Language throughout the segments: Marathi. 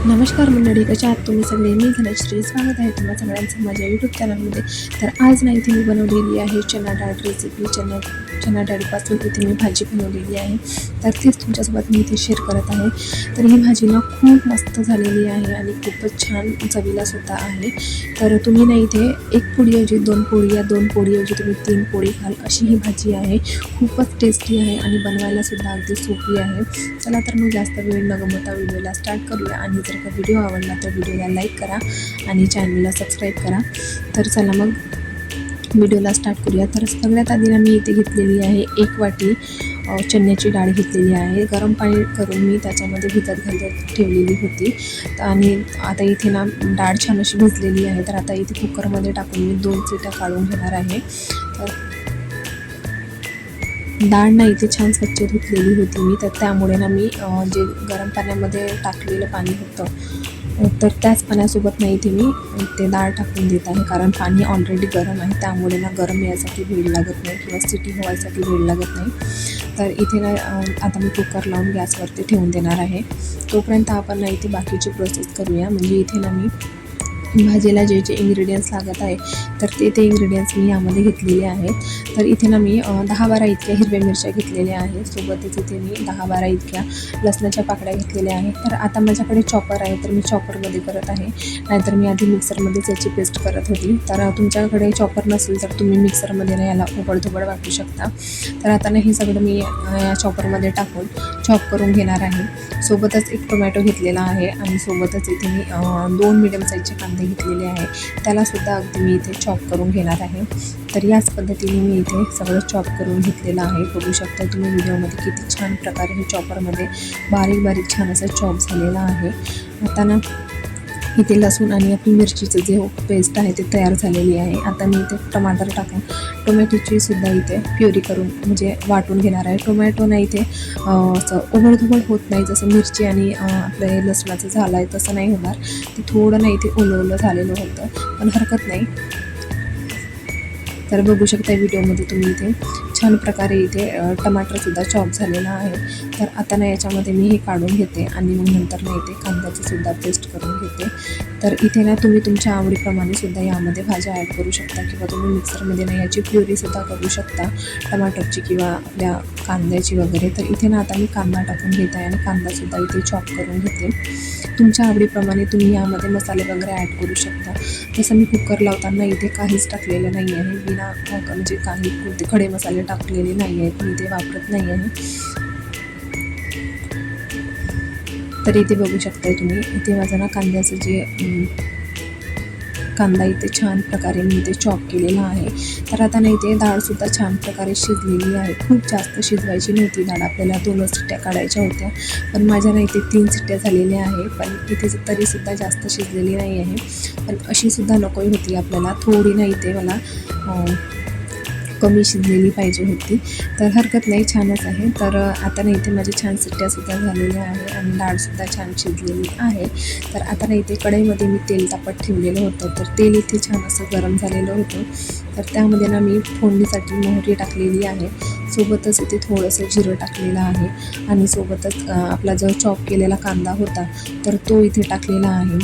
नमस्कार मंडळी, कशा आहात तुम्ही सगळे? मी धनश्री, स्वागत आहे तुम्हा सगळ्यांचं माझ्या यूट्यूब चॅनलमध्ये. तर आज ना इथे मी बनवलेली आहे चना डाळ रेसिपी. चना डाळीपासून इथे मी भाजी बनवलेली आहे, तर तीच तुमच्यासोबत मी इथे शेअर करत आहे. तर ही भाजी ना खूप मस्त झालेली आहे आणि खूपच छान चवीला सुद्धा आहे. तर तुम्ही ना इथे एक पोळीऐवजी दोन पोळी, या दोन पोळीऐवजी तुम्ही 3 पोळी खाल अशी ही भाजी आहे. खूपच टेस्टी आहे आणि बनवायला सुद्धा अगदी सोपी आहे. चला तर मग जास्त वेळ न गमावता व्हिडिओला स्टार्ट करूया. आणि जर का व्हिडिओ आवडला तर व्हिडिओला लाईक करा आणि चॅनलला सबस्क्राईब करा. तर चला मग व्हिडिओला स्टार्ट करूया. तर सगळ्यात आधी मी इथे घेतलेली आहे 1 वाटी चण्याची डाळ घेतलेली आहे. गरम पाणी करून मी त्याच्यामध्ये भिजत घालत ठेवलेली होती. आणि आता इथे ना डाळ छान अशी भिजलेली आहे. तर आता इथे कुकरमध्ये टाकून मी 2 शिट्या काढून घेणार आहे. तर डाळ ना इथे छान स्वच्छ धुतलेली होती मी, तर त्यामुळे ना मी जे गरम पाण्यामध्ये टाकलेलं पाणी होतं तर त्याच पाण्यासोबत ना इथे मी ते डाळ टाकून देत आहे. कारण पाणी ऑलरेडी गरम आहे, त्यामुळे ना गरम यासाठी वेळ लागत नाही किंवा सिटी व्हायसाठी वेळ लागत नाही. तर इथे ना आता मी कुकर लावून गॅसवरती ठेवून देणार आहे. तोपर्यंत आपण ना इथे बाकीची प्रोसेस करूया. म्हणजे इथे ना मी भाजीला जे जे इन्ग्रेडियंट्स लागत आहे तर ते इन्ग्रेडियंट्स मी यामध्ये घेतलेले आहेत. तर इथे ना मी 10-12 इतक्या हिरव्या मिरच्या घेतलेल्या आहेत. सोबतच इथे मी 10-12 इतक्या लसणाच्या पाकळ्या घेतलेल्या आहेत. तर आता माझ्याकडे चॉपर आहे, तर मी चॉपरमध्ये करत आहे. नाहीतर मी आधी मिक्सरमध्येच याची पेस्ट करत होती. तर तुमच्याकडे चॉपर नसेल तर तुम्ही मिक्सरमध्ये ना याला उबडधोबड वाटू शकता. तर आता ना हे सगळं मी या चॉपरमध्ये टाकून चॉप करून घेणार आहे. सोबतच एक टोमॅटो घेतलेला आहे आणि सोबतच इथे मी 2 मीडियम साईजचे कांदे घेतलेले आहे. त्यालासुद्धा अगदी मी इथे चॉप करून घेणार आहे. तर याच पद्धतीने मी इथे सगळं चॉप करून घेतलेलं आहे. बघू शकता तुम्ही व्हिडिओमध्ये किती छान प्रकारे हे चॉपरमध्ये बारीक बारीक छान असं चॉप झालेलं आहे. आता ना इथे लसूण आणि आपली मिरचीचं जे पेस्ट आहे ते तयार झालेली आहे. आता मी इथे टमाटर टाकून टोमॅटोची सुद्धा इथे प्युरी करून म्हणजे वाटून घेणार आहे. टोमॅटो ना इथे असं उघडधुबड होत नाही, जसं मिरची आणि आपलं हे लसणाचं झालं आहे तसं नाही होणार. ते थोडं ना इथे ओलं झालेलं होतं, पण हरकत नाही. तर बघू शकता व्हिडिओमध्ये तुम्ही इथे छान प्रकारे इथे टमाटरसुद्धा चॉप झालेला आहे. तर आता ना याच्यामध्ये मी हे काढून घेते आणि मग नंतर ना इथे कांद्याची सुद्धा पेस्ट करून घेते. तर इथे ना तुम्ही तुमच्या आवडीप्रमाणे सुद्धा यामध्ये भाज्या ॲड करू शकता किंवा तुम्ही मिक्सरमध्ये ना याची प्युरीसुद्धा करू शकता टमाटरची किंवा आपल्या कांद्याची वगैरे. तर इथे ना आता मी कांदा टाकून घेत आहे आणि कांदासुद्धा इथे चॉप करून घेते. तुमच्या आवडीप्रमाणे तुम्ही यामध्ये मसाले वगैरे ॲड करू शकता. जसं मी कुकर लावताना इथे काहीच टाकलेलं नाही आहे, बिना म्हणजे काही कोणते खडे मसाले टाकलेले नाही आहेत, मी इथे वापरत नाही आहे. तर इथे बघू शकताय तुम्ही इथे माझं ना कांद्याचं जे कांदा इथे छान प्रकारे मी इथे चॉप केलेला आहे. तर आता ना इथे डाळसुद्धा छान प्रकारे शिजलेली आहे. खूप जास्त शिजवायची नव्हती डाळ, आपल्याला 2 शिट्ट्या काढायच्या होत्या, पण माझ्या ना इथे 3 शिट्ट्या झालेल्या आहे. पण इथे तरीसुद्धा जास्त शिजलेली नाही आहे, पण अशी सुद्धा नकोही होती आपल्याला. थोडी ना इथे मला कमी शिजलेली पाहिजे होती. तर हरकत नाही, छानच आहे. तर आता ना इथे माझी छान शिट्ट्यासुद्धा झालेल्या आहे आणि डाळसुद्धा छान शिजलेली आहे. तर आता ना इथे कढईमध्ये मी तेल तापत ठेवलेलं होतं, तर तेल इथे छान असं गरम झालेलं होतं. तर त्यामध्ये ना मी फोडणीसाठी मोहरी टाकलेली आहे. सोबतच इथे थोडंसं जिरं टाकलेलं आहे आणि सोबतच आपला जो चॉप केलेला कांदा होता तर तो इथे टाकलेला आहे.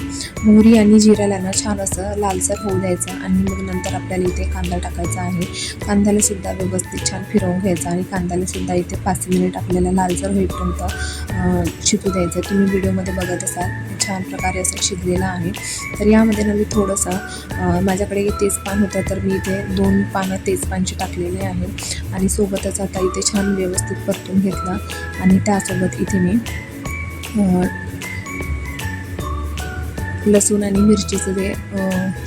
मोहरी आणि जिऱ्याला ना छान असं लालसर होऊ द्यायचं आणि मग नंतर आपल्याला इथे कांदा टाकायचा आहे. कांद्याला सुद्धा व्यवस्थित छान फिरवून घ्यायचा आणि कांद्याला सुद्धा इथे 5 मिनिट आपल्याला लालसर होईपर्यंत शिजू द्यायचं. तुम्ही व्हिडिओमध्ये बघत असाल छान प्रकारे असं शिजलेलं आहे. तर यामध्ये ना मी थोडंसं माझ्याकडे तेजपान होतं, तर मी इथे 2 पानं तेजपानची टाकलेले आहे आणि सोबतच आता इथे छान व्यवस्थित परतून घेतला आणि त्यासोबत इथे मी लसूण आणि मिरचीचं जे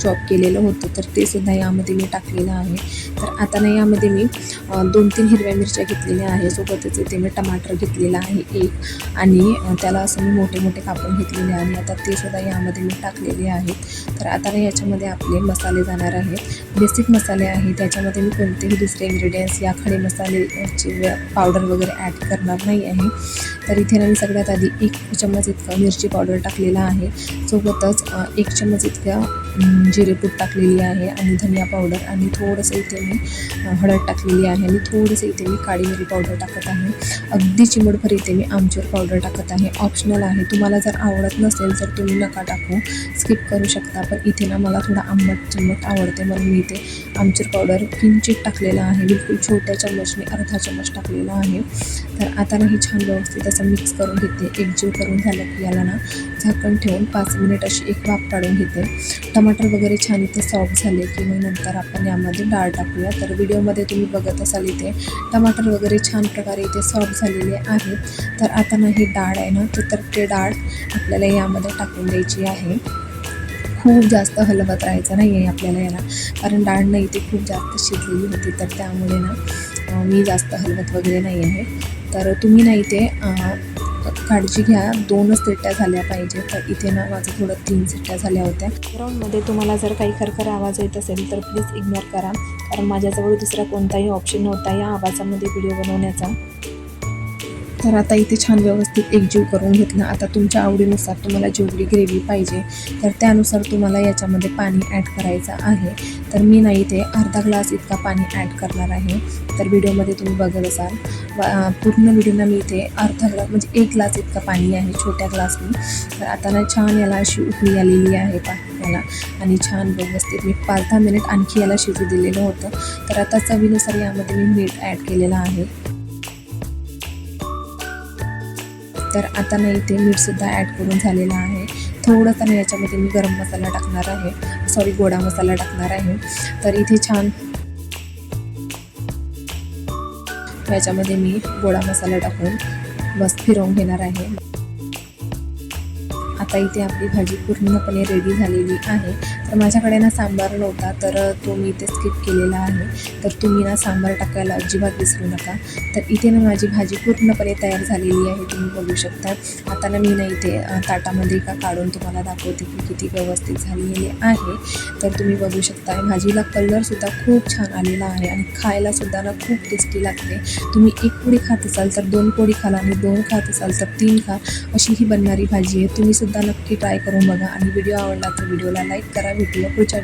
चॉप केलेलं होतं तर ते सुद्धा यामध्ये मी टाकलेलं आहे. तर आता ना यामध्ये मी 2-3 हिरव्या मिरच्या घेतलेल्या आहे. सोबतच इथे मी टमाटर घेतलेला आहे 1 आणि त्याला असं मी मोठे मोठे कापून घेतलेले आहे आणि आता ते सुद्धा यामध्ये मी टाकलेले आहेत. तर आता ना याच्यामध्ये आपले मसाले जाणार आहेत, बेसिक मसाले आहे. त्याच्यामध्ये मी कोणतेही दुसरे इन्ग्रेडियंट्स या खडे मसालेची पावडर वगैरे ॲड करणार नाही आहे. तर इथे ना मी सगळ्यात आधी 1 चम्मच इतका मिरची पावडर टाकलेला आहे. सोबतच 1 चम्मच इतक्या जिरेपूड टाकलेली आहे आणि धनिया पावडर आणि थोडंसं इथे मी हळद टाकलेली आहे आणि थोडंसं इथे मी काळी मिरी पावडर टाकत आहे. अगदी चिमूटभर इथे मी आमचूर पावडर टाकत आहे. ऑप्शनल आहे, तुम्हाला जर आवडत नसेल तर तुम्ही नका टाकू, स्किप करू शकता. पण इथे ना मला थोडा आंबट आवडते म्हणून मी इथे आमचूर पावडर किंचित टाकलेला आहे. बिलकुल छोट्या चम्मचने अर्धा चम्मच टाकलेला आहे. तर आता ना हे छान व्यवस्थित असं मिक्स करून घेते. एकजीव करून झालं की याला ना झाकण ठेवून 5 मिनिट अशी एक वाफ काढून घेते. टमाटर वगैरे छान इथे सॉफ्ट झाले की मग नंतर आपण यामध्ये डाळ टाकूया. तर व्हिडिओमध्ये तुम्ही बघत असाल इथे टमाटर वगैरे छान प्रकारे इथे सॉफ्ट झालेले आहेत. तर आता ना ही डाळ आहे ना तर ते डाळ आपल्याला यामध्ये टाकून द्यायची आहे. खूप जास्त हलवत राहायचं नाही आहे आपल्याला याला, कारण डाळ ना इथे खूप जास्त शिजलेली होती. तर त्यामुळे ना मी जास्त हलवत वगैरे नाही आहे. तर तुम्ही ना इथे काळजी घ्या, 2च शिट्ट्या झाल्या पाहिजे. तर इथे ना माझं थोडं 3 शिट्ट्या झाल्या होत्या. बॅकग्राऊंडमध्ये तुम्हाला जर काही खरखर आवाज येत असेल तर प्लीज इग्नोर करा, कारण माझ्याजवळ दुसरा कोणताही ऑप्शन नव्हता या आवाजामध्ये व्हिडिओ बनवण्याचा. तर आता इथे छान व्यवस्थित एकजीव करून घेतलं. आता तुमच्या आवडीनुसार तुम्हाला जेवढी ग्रेव्ही पाहिजे तर त्यानुसार तुम्हाला याच्यामध्ये पाणी ॲड करायचं आहे. तर मी ना इथे अर्धा ग्लास इतका पाणी ॲड करणार आहे. तर व्हिडिओमध्ये तुम्ही बघत असाल पूर्ण व्हिडिओला मी इथे अर्धा ग्लास म्हणजे 1 ग्लास इतका पाणी आहे छोट्या ग्लासनी. तर आता ना छान याला अशी उकळी आलेली आहे याला आणि छान व्यवस्थित मी 5-10 मिनिट आणखी याला शिजू दिलेलं होतं. तर आता चवीनुसार यामध्ये मी मीठ ॲड केलेलं आहे. तर आता ना इथे मीठसुद्धा ॲड करून झालेलं आहे. थोडंसं ना याच्यामध्ये मी गरम मसाला टाकणार आहे, गोडा मसाला टाकणार आहे. तर इथे छान याच्यामध्ये मी गोडा मसाला टाकून बस फिरवून घेणार आहे. आता इथे आपली भाजी पूर्णपणे रेडी झालेली आहे. तर माझ्याकडे ना सांबार नव्हता तर तो मी इथे स्किप केलेला आहे. तर तुम्ही ना सांबार टाकायला अजिबात विसरू नका. तर इथे ना माझी भाजी पूर्णपणे तयार झालेली आहे, तुम्ही बघू शकता. आता ना मी ना इथे ताटामध्ये काढून तुम्हाला दाखवते की किती व्यवस्थित झालेली आहे. तर तुम्ही बघू शकता भाजीला कलरसुद्धा खूप छान आलेला आहे आणि खायलासुद्धा ना खूप टेस्टी लागते. तुम्ही 1 पोळी खात असाल तर 2 पोळी खाल आणि 2 खात असाल तर 3 खा, अशी ही बनणारी भाजी आहे. तुम्ही सुद्धा नक्की ट्राय करून बघा आणि व्हिडिओ आवडला तर व्हिडिओला लाईक करा. भेटूया पुढच्या